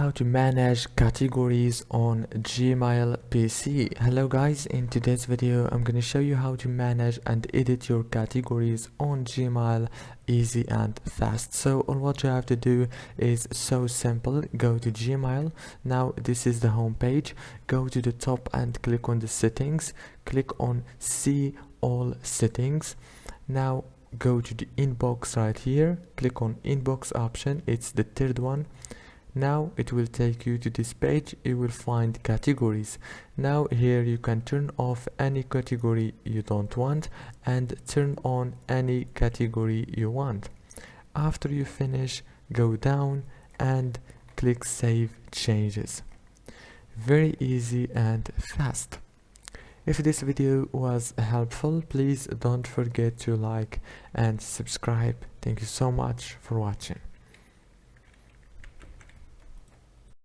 how to manage categories on Gmail PC. Hello guys, in today's video I'm going to show you how to manage and edit your categories on Gmail easy and fast. So all what you have to do is so simple. Go to Gmail. Now this is the home page. Go to the top and click on the settings. Click on see all settings. Now go to the inbox right here. Click on inbox option. It's the third one. Now it will take you to this page. You will find categories. Now here you can turn off any category you don't want and turn on any category you want. After you finish, go down and click save changes. Very easy and fast. If this video was helpful, please don't forget to like and subscribe. Thank you so much for watching.